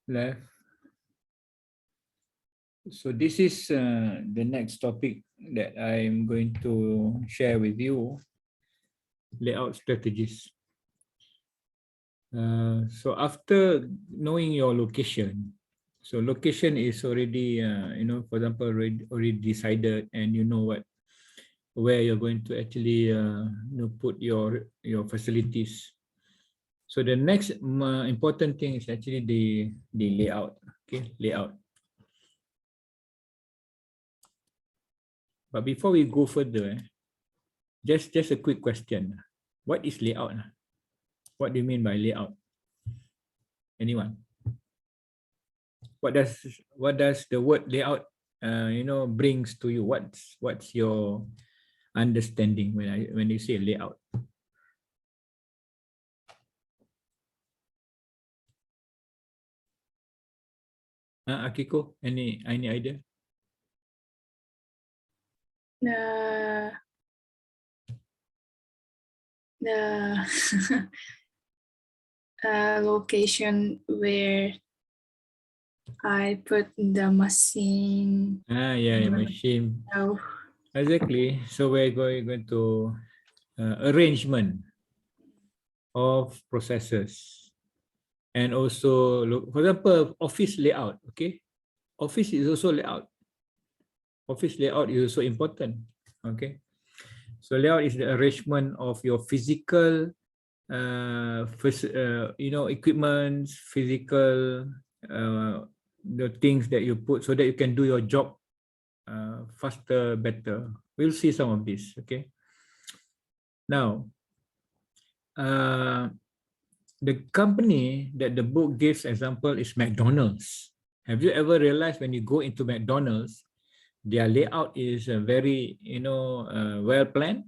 left. So this is the next topic that I'm going to share with you, layout strategies. So after knowing your location, so location is already, for example, already decided, and you know where you're going to actually, put your facilities. So the next important thing is actually the layout. Okay, layout. But before we go further, just a quick question. What is layout? What do you mean by layout? Anyone? What does the word layout brings to you? What's your understanding when you say layout? Akiko, any idea? The location where I put the machine. Yeah, machine. Oh. Exactly. So we're going to arrangement of processes, and also look, for example, office layout. Okay, office is also layout. Office layout is also important. Okay, so layout is the arrangement of your physical equipment, physical, the things that you put so that you can do your job faster, better. We'll see some of this. Okay, now the company that the book gives example is McDonald's. Have you ever realized when you go into McDonald's, their layout is very well planned,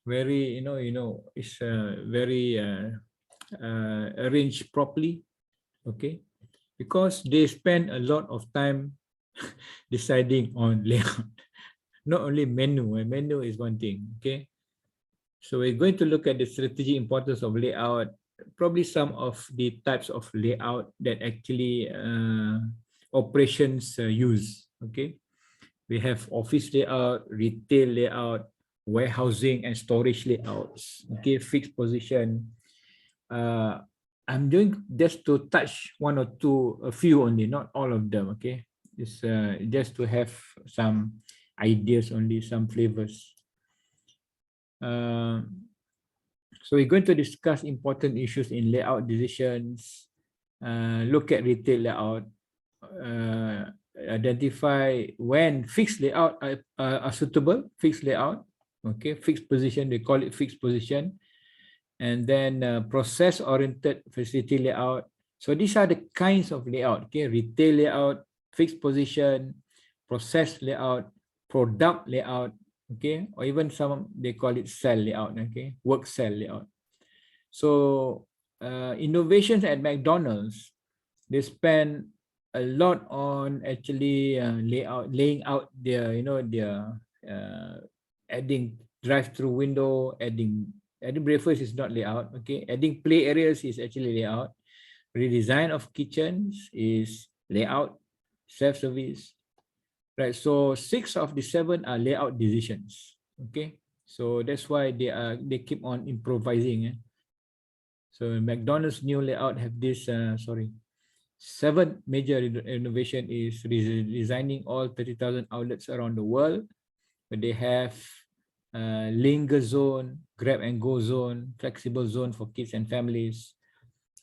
very it's very arranged properly. Okay, because they spend a lot of time deciding on layout. Not only menu, and menu is one thing. Okay, so we're going to look at the strategic importance of layout, probably some of the types of layout that actually operations use. Okay, we have office layout, retail layout, warehousing and storage layouts. Okay, fixed position. I'm doing just to touch one or two, a few only, not all of them. Okay, it's just to have some ideas only, some flavors. So we're going to discuss important issues in layout decisions, look at retail layout, identify when fixed layout are suitable, fixed layout, okay, fixed position, they call it fixed position, and then process-oriented facility layout. So these are the kinds of layout, okay, retail layout, fixed position, process layout, product layout, okay, or even some they call it cell layout, okay, work cell layout. So innovations at McDonald's, they spend a lot on actually laying out their adding drive-through window, adding breakfast is not layout, okay, adding play areas is actually layout, redesign of kitchens is layout, self-service. Right, so 6 of the 7 are layout decisions. Okay, so that's why they keep on improvising. So McDonald's new layout have this 7 major innovation is redesigning all 30,000 outlets around the world. But they have linger zone, grab and go zone, flexible zone for kids and families.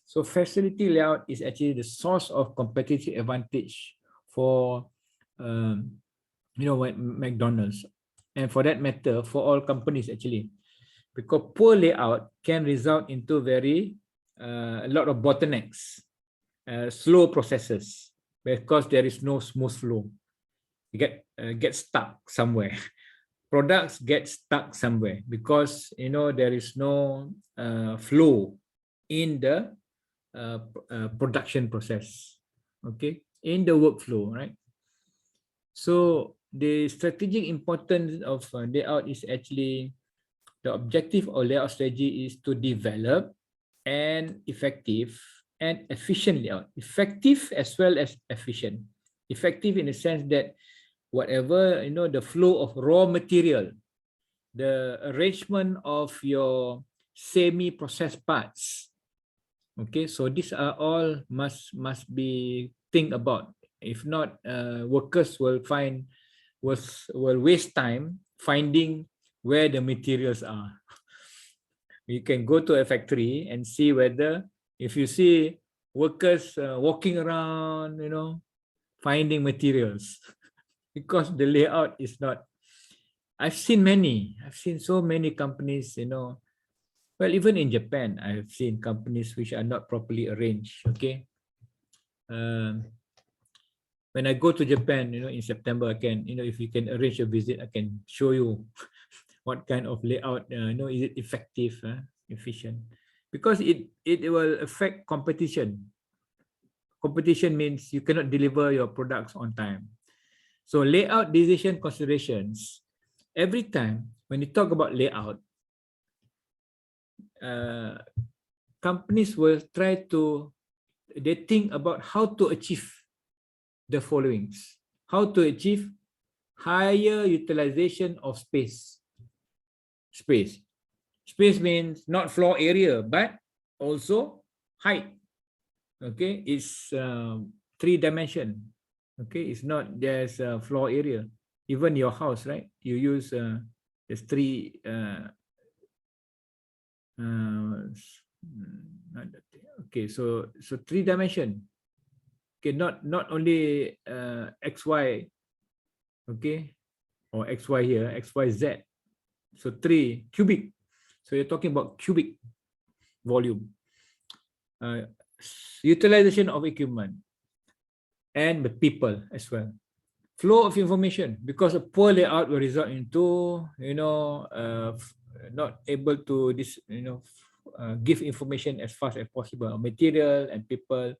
So facility layout is actually the source of competitive advantage for McDonald's, and for that matter for all companies actually, because poor layout can result into very a lot of bottlenecks, slow processes, because there is no smooth flow. You get stuck somewhere. Products get stuck somewhere because there is no flow in the production process, okay, in the workflow, right? So the strategic importance of layout is actually, the objective of layout strategy is to develop an effective and efficient layout. Effective as well as efficient. Effective in the sense that whatever, the flow of raw material, the arrangement of your semi-processed parts. Okay, so these are all must be think about. If not, workers will waste time finding where the materials are. You can go to a factory and see whether, if you see workers walking around, finding materials, because the layout is not. I've seen so many companies, well, even in Japan, I've seen companies which are not properly arranged. Okay. When I go to Japan, in September, I can, if you can arrange a visit, I can show you what kind of layout, is it effective, efficient? Because it will affect competition. Competition means you cannot deliver your products on time. So layout decision considerations, every time when you talk about layout, companies will they think about how to achieve the followings. How to achieve higher utilization of space. Space means not floor area, but also height. Okay, it's 3-dimension. Okay, it's not just floor area. Even your house, right? You use there's 3 okay, so 3-dimension. Okay, not only XY, okay, or XY here, XYZ. So 3 cubic. So you're talking about cubic volume. Utilization of equipment and the people as well. Flow of information, because a poor layout will result into, not able to give information as fast as possible on material and people.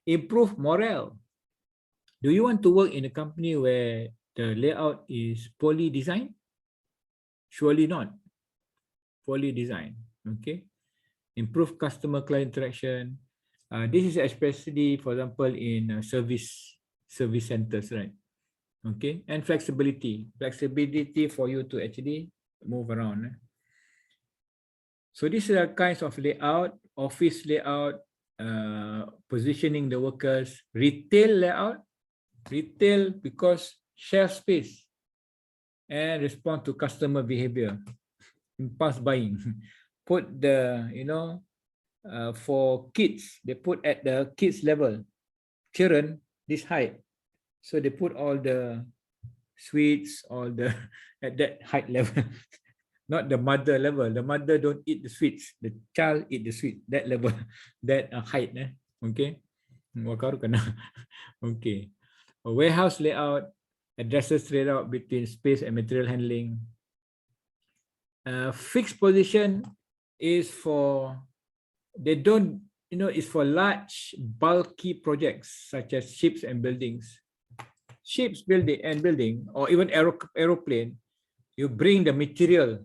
Improve morale. Do you want to work in a company where the layout is poorly designed? Surely not. Poorly designed. Okay. Improve customer client interaction. This is especially, for example, in service centers, right? Okay, and flexibility for you to actually move around. So these are kinds of layout, office layout, positioning the workers, retail layout, because shelf space and respond to customer behavior, impulse buying. Put the, for kids, they put at the kids level, children this height, so they put all the sweets, all the at that height level. Not the mother level. The mother don't eat the sweets, the child eat the sweet, that level, that height. Okay, okay. A warehouse layout addresses trade-off between space and material handling. Fixed position is for, they don't, it's for large bulky projects such as ships and buildings. Ships building, or even aeroplane, you bring the material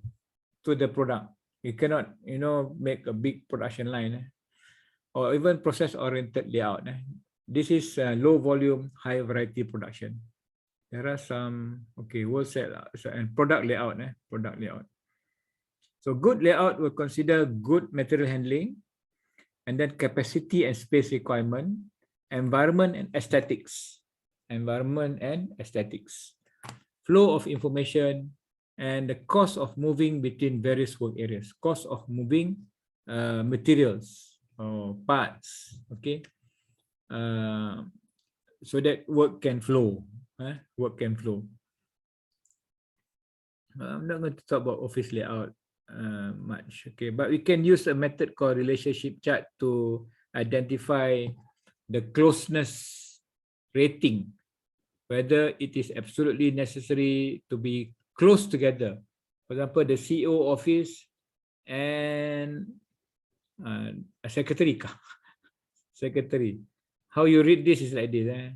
to the product. You cannot, make a big production line, or even process-oriented layout. This is low volume, high variety production. There are some, okay, wholesale and product layout. Product layout. So good layout will consider good material handling, and then capacity and space requirement, environment and aesthetics. Flow of information, and the cost of moving between various work areas. Cost of moving materials or parts. Okay. So that work can flow. Work can flow. I'm not going to talk about office layout much. Okay, but we can use a method called relationship chart to identify the closeness rating, whether it is absolutely necessary to be close together. For example, the CEO office and a secretary. Secretary. How you read this is like this.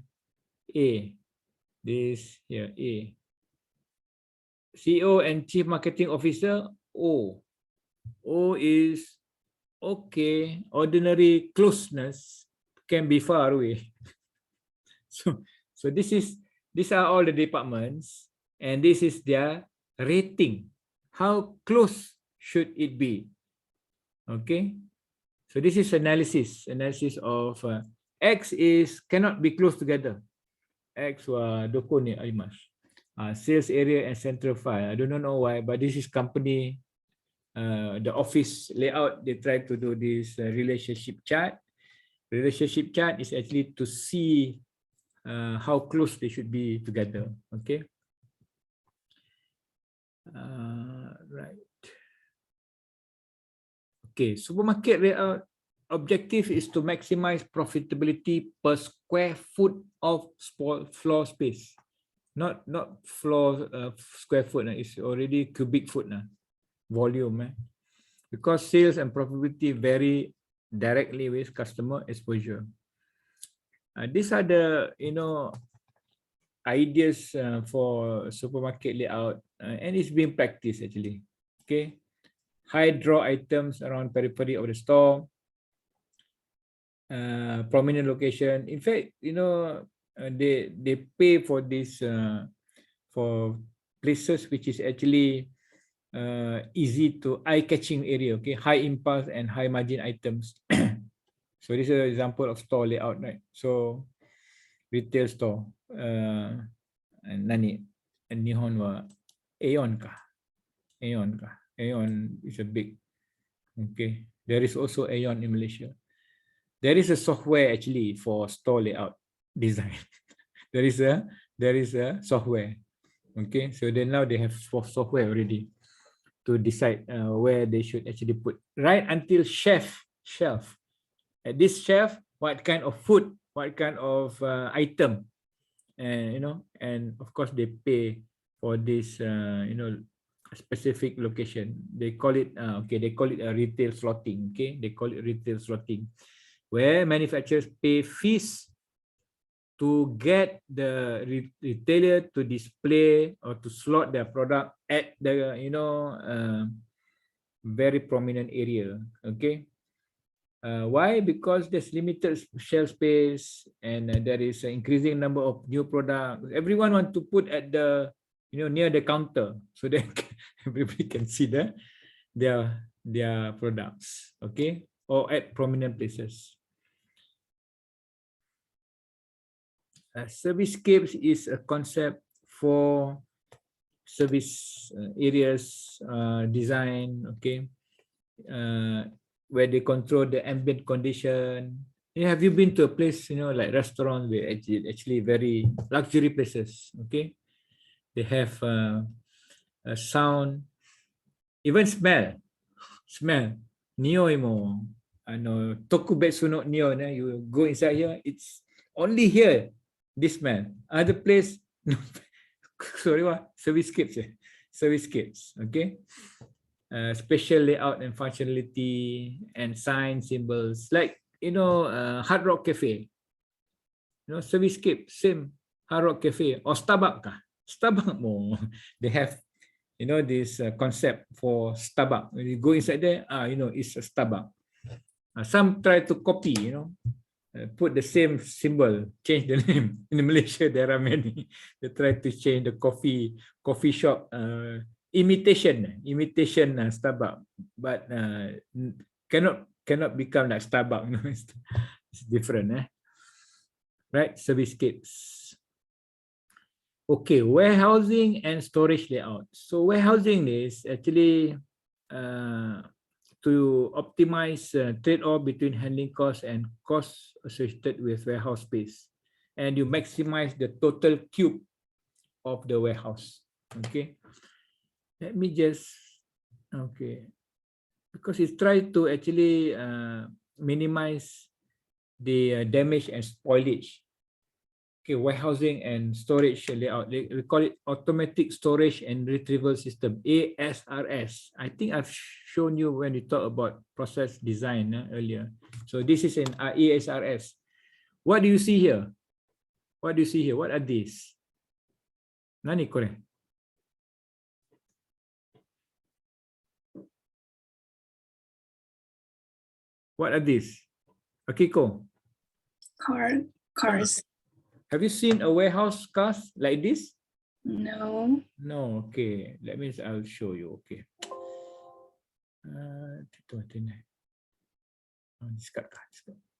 A. This here, A. CEO and Chief Marketing Officer, O. O is okay, ordinary closeness can be far away. So these are all the departments, and this is their rating. How close should it be? Okay, so this is analysis of X is cannot be close together. X wa doko ni alimas. Sales area and central file. I do not know why, but this is company, the office layout. They try to do this relationship chart. Relationship chart is actually to see how close they should be together. Okay. Right. Okay. Supermarket layout objective is to maximize profitability per square foot of floor space. Not floor square foot. It's already cubic foot now. Volume. Because sales and profitability vary directly with customer exposure. These are the ideas for supermarket layout, and it's being practiced actually. Okay, high draw items around periphery of the store, prominent location. In fact, they pay for this for places which is actually easy to eye-catching area. Okay, high impulse and high margin items. So this is an example of store layout, right? So retail store. Nani? Nihon wa Aeon ka? Aeon ka? Aeon is a big. Okay. There is also Aeon in Malaysia. There is a software actually for store layout design. there is a software. Okay. So then now they have software already to decide where they should actually put, right until shelf. At this shelf, what kind of food, what kind of item, and and of course they pay for this specific location. They call it they call it a retail slotting. Okay, they call it retail slotting, where manufacturers pay fees to get the retailer to display or to slot their product at the very prominent area. Okay. Why? Because there's limited shelf space, and there is an increasing number of new products. Everyone want to put at the near the counter so that everybody can see their products. Okay, or at prominent places. Servicescapes is a concept for service areas design. Okay. Where they control the ambient condition. Have you been to a place, like restaurant, where actually very luxury places? Okay, they have a sound, even smell. Nio mo. Ano, tokubetsu no nio. You go inside here, it's only here. This smell. Other place, no. Sorry, what? Servicescapes. Okay. Special layout and functionality and sign symbols, like Hard Rock Cafe, Servicescape, same. Hard Rock Cafe or Starbucks kah? Starbucks more. They have this concept for Starbucks. When you go inside there, it's a Starbucks. Some try to copy, put the same symbol, change the name. In Malaysia there are many. They try to change the coffee shop imitation Starbucks, but cannot become like Starbucks. It's different, right? Servicescapes. Okay, warehousing and storage layout. So warehousing is actually to optimize trade-off between handling costs and costs associated with warehouse space, and you maximize the total cube of the warehouse. Okay. Let me just, because it tries to actually minimize the damage and spoilage. Okay, warehousing and storage layout. We call it automatic storage and retrieval system, ASRS. I think I've shown you when we talked about process design earlier. So this is an ASRS. What do you see here? What are these? Nani kore? What are these? Akiko, Cars. have you seen a warehouse cars like this? No. No, okay. That means I'll show you. Okay.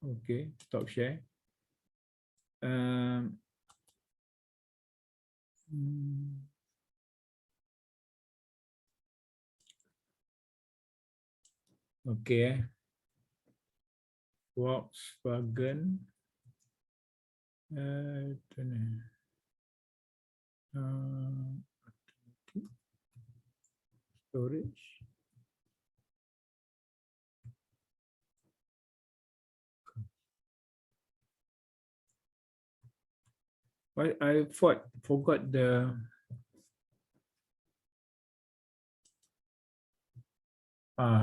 Okay, stop share. Um, okay. Volkswagen. Storage. I forgot the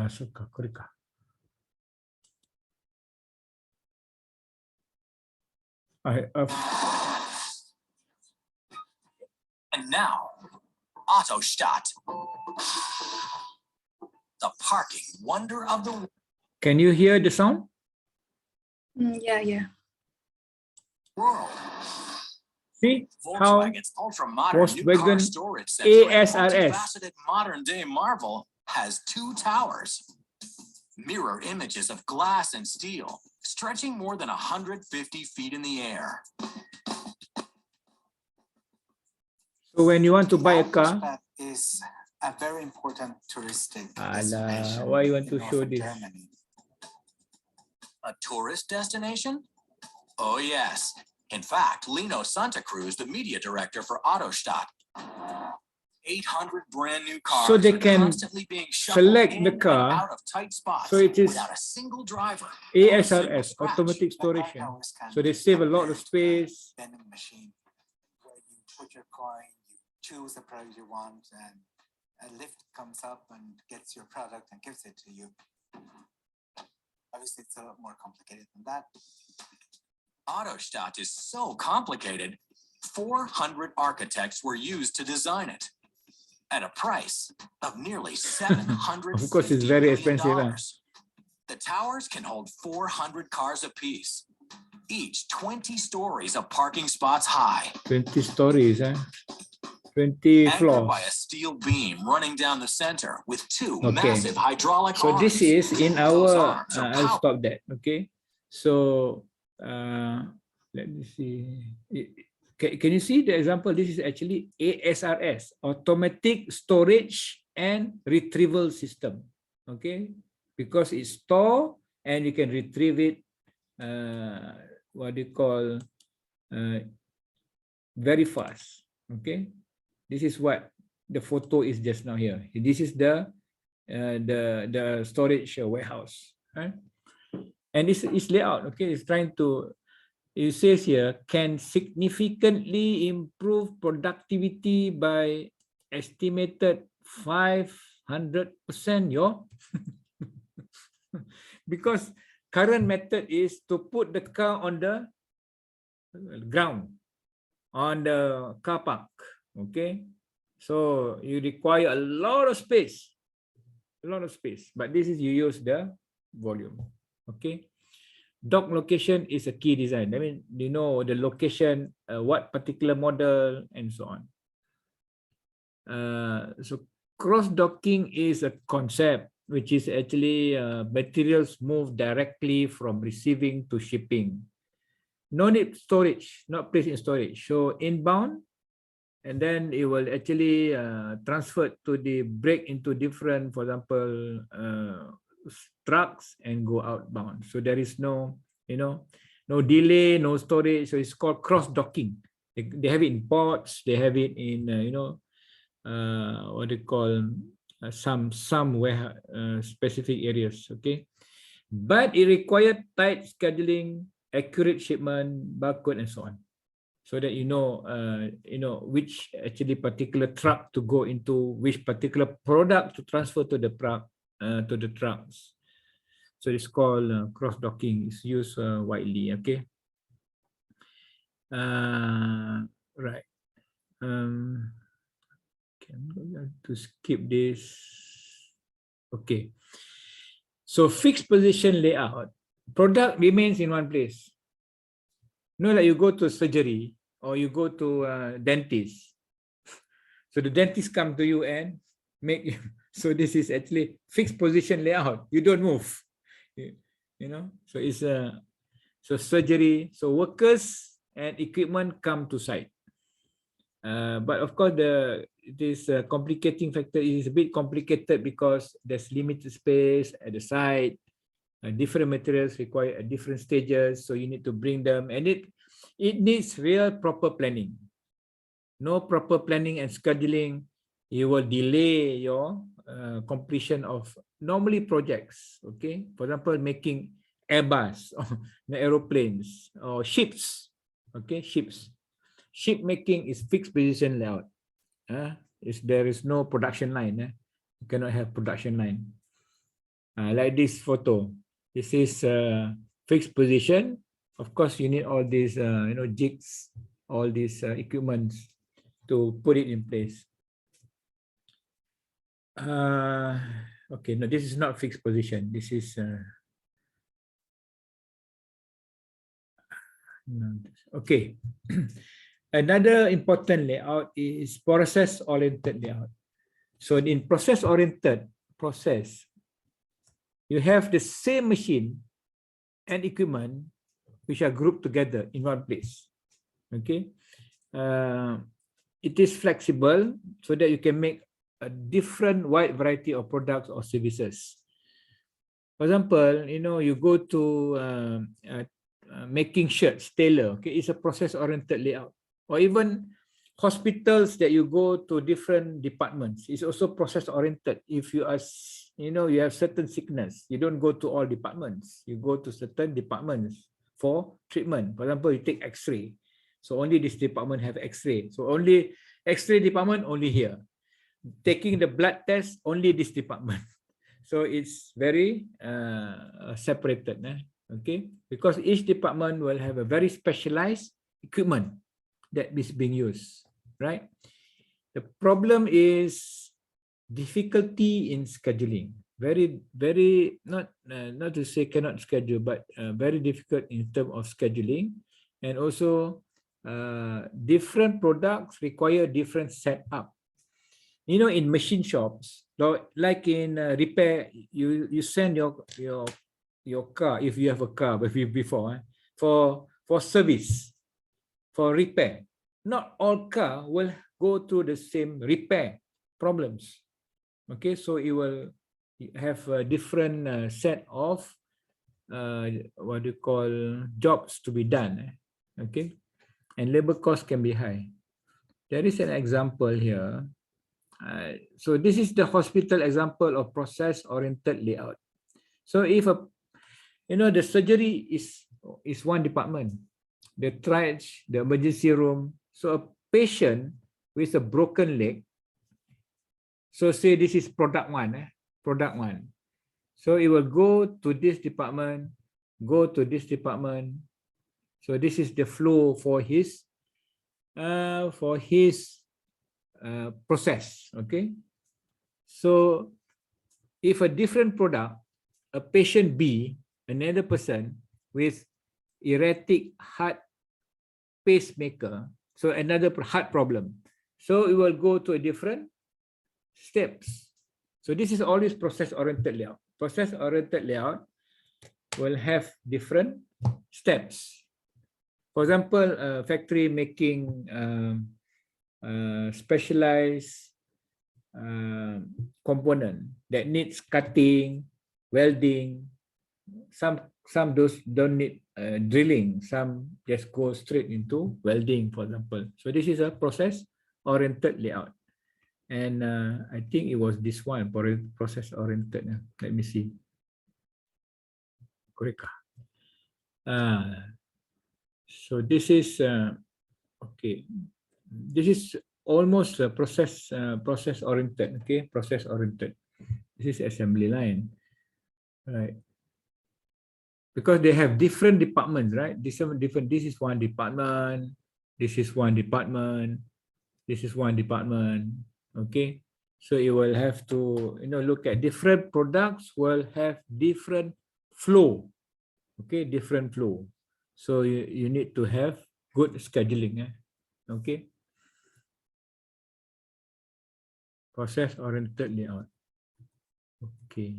suka kurika. And now, Autostadt, the parking wonder of the Can you hear the sound? Yeah. world. See how Volkswagen's ultra-modern new car Volkswagen storage center, a ASRS. multifaceted modern-day marvel, has 2 towers. Mirror images of glass and steel, stretching more than 150 feet in the air. So when you want to buy a car, That is a very important touristic Ala, destination. why you want to in show northern this? Germany. A tourist destination? Oh yes. In fact, Lino Santa Cruz, the media director for Autostadt, 800 brand new cars So they are can constantly being shuffled select in the car. and out of tight spots So it is without a single driver. or a single ASRS, scratch. automatic The storage. car towers can So they be save a lot of compared to a space. vending machine where you put your coin, you choose the product you want, and a lift comes up and gets your product and gives it to you. Obviously, it's a lot more complicated than that. Autostadt is so complicated, 400 architects were used to design it at a price of nearly $750 Of course, it's very million. expensive. The towers can hold 400 cars apiece, each 20 stories of parking spots high. 20 stories, 20 Anchored by a floors. steel beam running down the center with 2 Okay. massive hydraulic So arms. this is in Those our, arms are I'll powered. stop that, okay? So let me see. Can you see the example? This is actually ASRS, Automatic Storage and Retrieval System, okay? Because it's store and you can retrieve it, what do you call, very fast, okay? This is what the photo is just now here. This is the storage warehouse, right? And this is layout, okay? It's trying to, it says here, can significantly improve productivity by estimated 500%, yo. Because current method is to put the car on the ground, on the car park, okay? So you require a lot of space, but this is you use the volume, okay? Dock location is a key design. I mean, you know the location, what particular model, and so on. So cross docking is a concept which is actually materials move directly from receiving to shipping. No need storage, not placed in storage. So inbound, and then it will actually transfer to the break into different, for example, trucks and go outbound. So there is no, no delay, no storage. So it's called cross docking. They have it in ports. They have it in what they call some specific areas. Okay, but it required tight scheduling, accurate shipment, barcode, and so on, so that you know which actually particular truck to go into, which particular product to transfer to the trucks. So it's called cross docking. It's used widely. Okay. Right. Okay, I'm going to skip this. Okay. So fixed position layout, product remains in one place. No, like you go to surgery or you go to dentist. So the dentist come to you and make you. So this is actually fixed position layout. You don't move. You know. So it's so surgery. So workers and equipment come to site. But of course, this complicating factor is a bit complicated because there's limited space at the site. Different materials require at different stages, so you need to bring them, and it needs real proper planning. No proper planning and scheduling, you will delay your completion of normally projects. Okay, for example, making Airbus or aeroplanes or ships. Okay, ships. Ship making is fixed position layout. There is no production line. You cannot have production line. Like this photo. This is fixed position. Of course, you need all these, jigs, all these equipments to put it in place. Okay, no, this is not fixed position. This is okay. Another important layout is process-oriented layout. So in process-oriented process, you have the same machine and equipment which are grouped together in one place. Okay, it is flexible so that you can make a different wide variety of products or services. For example, you go to making shirts, tailor. Okay, it's a process-oriented layout. Or even hospitals that you go to different departments, it's also process-oriented. If you are, you have certain sickness, you don't go to all departments. You go to certain departments for treatment. For example, you take X-ray. So only this department have X-ray. So only X-ray department only here. Taking the blood test, only this department. So it's very separated. Okay, because each department will have a very specialized equipment that is being used, right? The problem is difficulty in scheduling. Very, very, not to say cannot schedule, but very difficult in terms of scheduling. And also different products require different setup. In machine shops, like in repair, you send your car, if you have a car before, for service, for repair. Not all car will go through the same repair problems. Okay, so it will have a different set of what do you call jobs to be done. Okay, and labor cost can be high. There is an example here. So this is the hospital example of process-oriented layout. So if the surgery is one department, the triage, the emergency room. So a patient with a broken leg. So say this is product one. So it will go to this department, go to this department. So this is the flow for his process. Okay. So if a different product, a patient B, another person with erratic heart pacemaker, so another heart problem, so it will go to a different steps. So this is always process-oriented layout. Process-oriented layout will have different steps. For example, factory making specialized component that needs cutting, welding. Some those don't need drilling. Some just go straight into welding, for example. So this is a process-oriented layout. And I think it was this one, process-oriented. Let me see. Correct. So this is okay. This is almost a process-oriented. Okay, process-oriented. This is assembly line, right? Because they have different departments, right? This is one department. This is one department. This is one department. Okay, So it will have to, look at different products will have different flow. Okay, different flow. So you need to have good scheduling. Okay. Process oriented layout. Okay.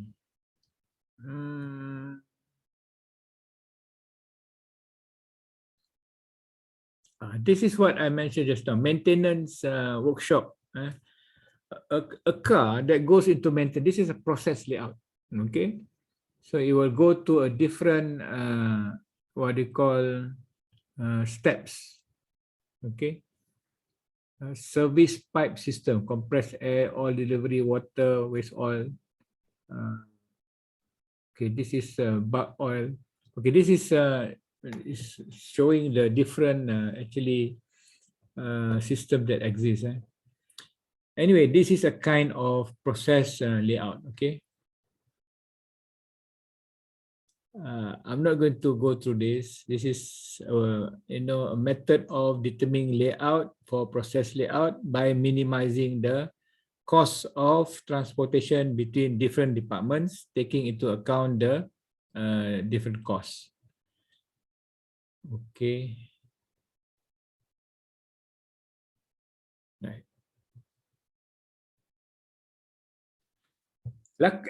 This is what I mentioned just now, maintenance workshop. A car that goes into maintenance, this is a process layout. Okay. So it will go to a different, what do you call, steps. Okay. Service pipe system, compressed air, oil delivery, water, waste oil. Okay, this is bulk oil. Okay, this is showing the different actually system that exists. Anyway, this is a kind of process layout. Okay. I'm not going to go through this. This is a method of determining layout for process layout by minimizing the cost of transportation between different departments, taking into account the different costs. Okay. Right.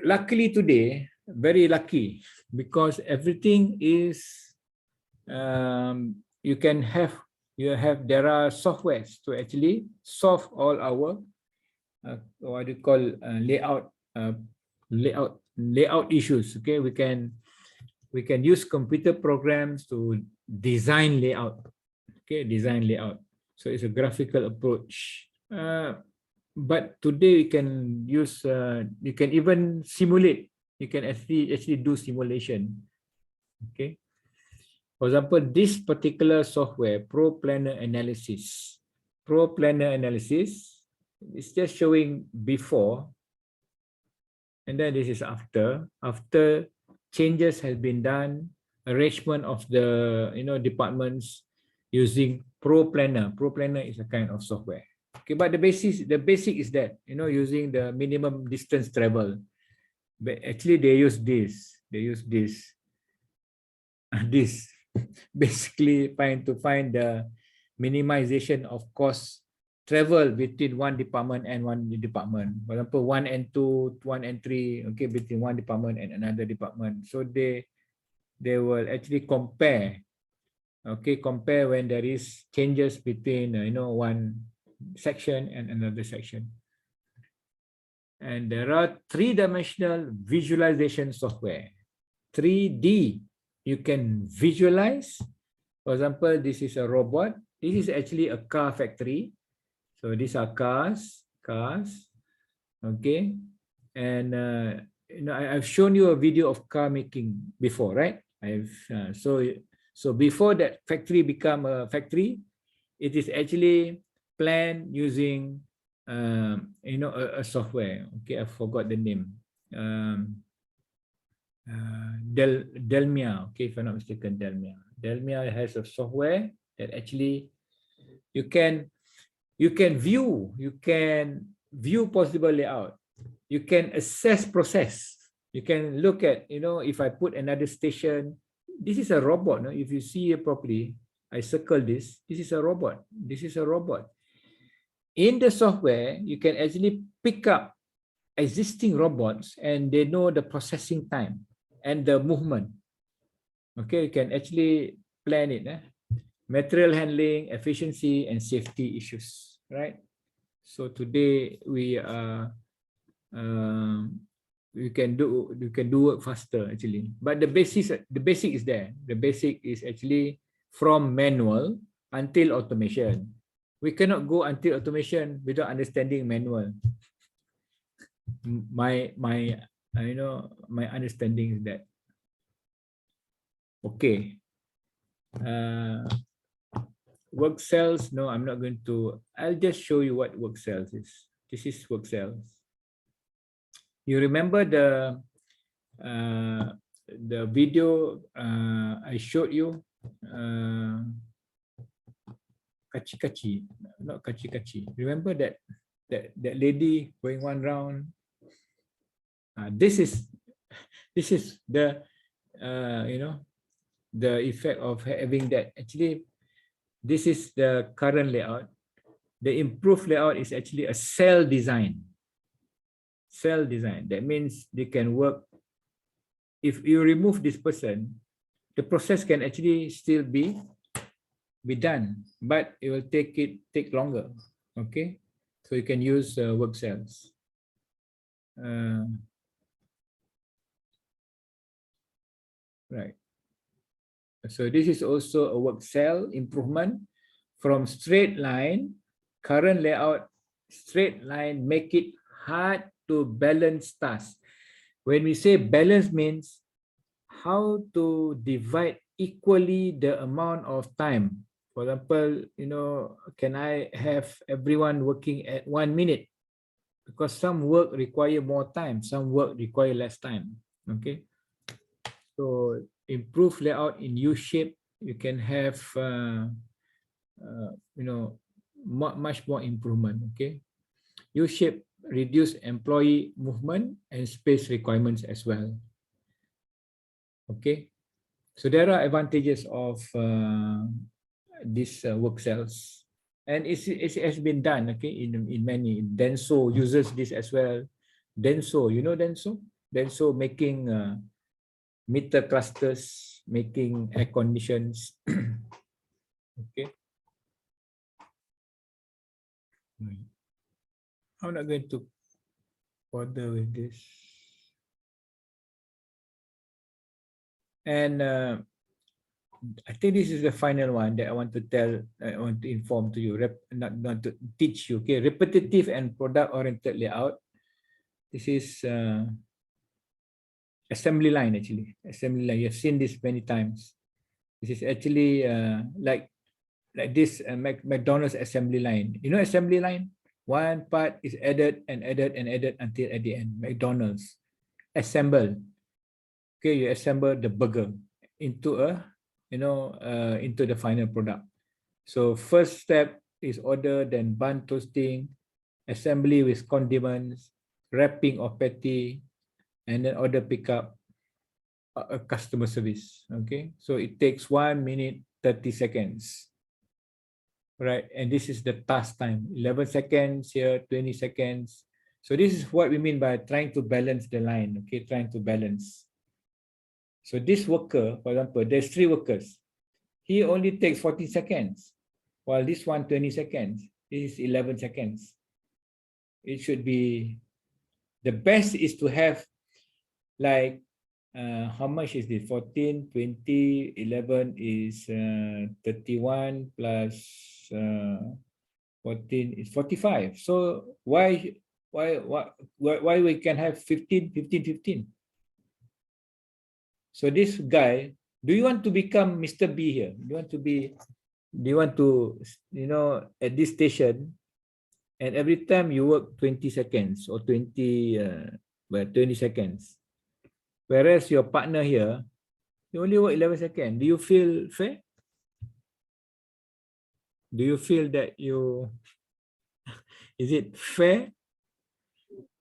Luckily today, very lucky, because everything is there are softwares to actually solve all our what do you call layout issues. Okay, we can use computer programs to design layout. Okay, design layout. So it's a graphical approach. But today you can use you can even simulate. You can actually do simulation. Okay. For example, this particular software, Pro Planner Analysis. Pro Planner Analysis is just showing before, and then this is after. After changes has been done, arrangement of the departments using Pro Planner. Pro Planner is a kind of software. Okay, but the basic is that using the minimum distance travel. But actually they use this. This basically find the minimization of cost travel between one department and one department. For example, 1 and 2, 1 and 3, okay, between one department and another department. So they will actually compare. Okay, compare when there is changes between one section and another section. And there are three-dimensional visualization software. 3D, you can visualize. For example, this is a robot. This is actually a car factory. So these are cars. Okay. And I've shown you a video of car making before, right? So before that factory become a factory, it is actually planned using a software. Okay, I forgot the name. Delmia. Okay, if I'm not mistaken, Delmia. Delmia has a software that actually you can view possible layout. You can assess process. You can look at, if I put another station, this is a robot. No? If you see it properly, I circle this. This is a robot. This is a robot. In the software, you can actually pick up existing robots and they know the processing time and the movement. Okay, you can actually plan it. Material handling, efficiency, and safety issues, right? So today we can do work faster actually. But the basic is there. The basic is actually from manual until automation. We cannot go until automation without understanding manual. My understanding is that. Okay. Work cells. No, I'm not going to. I'll just show you what work cells is. This is work cells. You remember the video I showed you? Kachi-kachi, not kachi-kachi. Remember that that lady going one round. This is the the effect of having that. Actually, this is the current layout. The improved layout is actually a cell design. Cell design. That means they can work. If you remove this person, the process can actually still be done, but it will take longer. Okay, so you can use work cells. Right. So this is also a work cell improvement from straight line. Current layout, straight line make it hard to balance tasks. When we say balance means how to divide equally the amount of time. For example, can I have everyone working at 1 minute? Because some work require more time, some work require less time. Okay. So improve layout in U shape, you can have much more improvement. Okay, U shape reduce employee movement and space requirements as well. Okay, so there are advantages of these work cells, and it has been done. Okay, in many. Denso uses this as well. Denso, Denso making meter clusters, making air conditions. Okay. I'm not going to bother with this. And I think this is the final one that I want to inform to you, not to teach you. Okay, repetitive and product-oriented layout. This is assembly line actually. Assembly line. You've seen this many times. This is actually like this McDonald's assembly line. You know assembly line? One part is added and added and added until at the end. McDonald's assemble. Okay, you assemble the burger into into the final product. So first step is order, then bun toasting, assembly with condiments, wrapping of patty, and then order pickup, a customer service. Okay, so it takes 1 minute 30 seconds. Right, and this is the task time, 11 seconds here, 20 seconds. So this is what we mean by trying to balance the line. Okay, trying to balance. So this worker, for example, there's 3 workers. He only takes 40 seconds, while this one 20 seconds. This is 11 seconds. It should be, the best is to have like, how much is this? 14, 20, 11 is 31 plus 14 is 45. So why we can have 15, 15, 15? So this guy, do you want to become Mr. B here? Do you want to, at this station, and every time you work 20 seconds or 20 seconds, whereas your partner here, you only work 11 seconds. Do you feel fair? Do you feel that is it fair?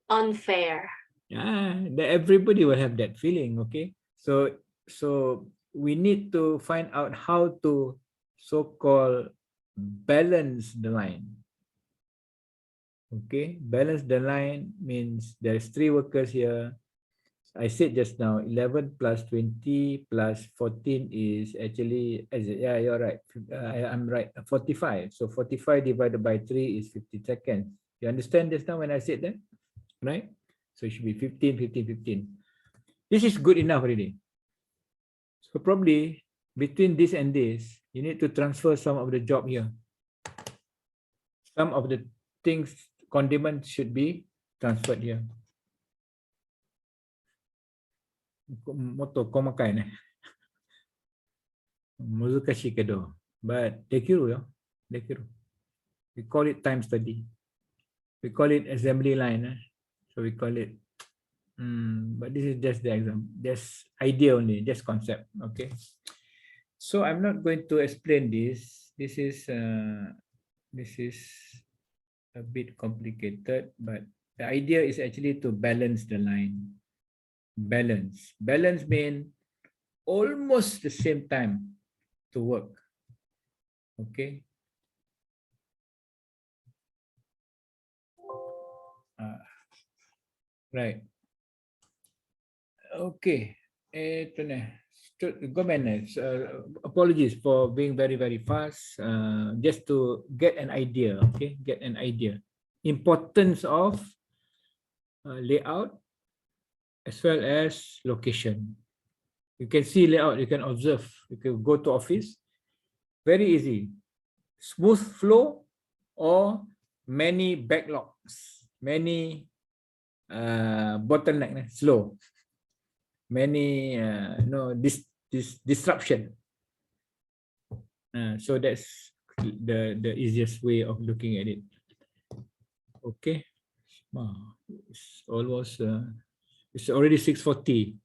Unfair. Yeah, everybody will have that feeling. Okay, so we need to find out how to so-called balance the line. Okay, balance the line means there's 3 workers here. I said just now 11 plus 20 plus 14 is actually, yeah, you're right. I'm right, 45. So 45 divided by 3 is 50 seconds. You understand just now when I said that, right? So it should be 15, 15, 15. This is good enough already. So probably between this and this, you need to transfer some of the job here. Some of the things, condiments should be transferred here. もっと細かいね。難しいけど、but できるよ。できる。We call it time study. We call it assembly line. So we call it, but this is just the example. Just idea only, just concept. Okay. So I'm not going to explain this. This is a bit complicated, but the idea is actually to balance the line. Balance means almost the same time to work. Okay. Right. Okay. Ito na. Gomez, apologies for being very, very fast. Just to get an idea, okay? Get an idea. Importance of layout as well as location. You can see layout, you can observe. You can go to office. Very easy. Smooth flow or many backlogs, many bottleneck, slow, many this disruption. So that's the easiest way of looking at it. Okay, it's almost it's already 6:40.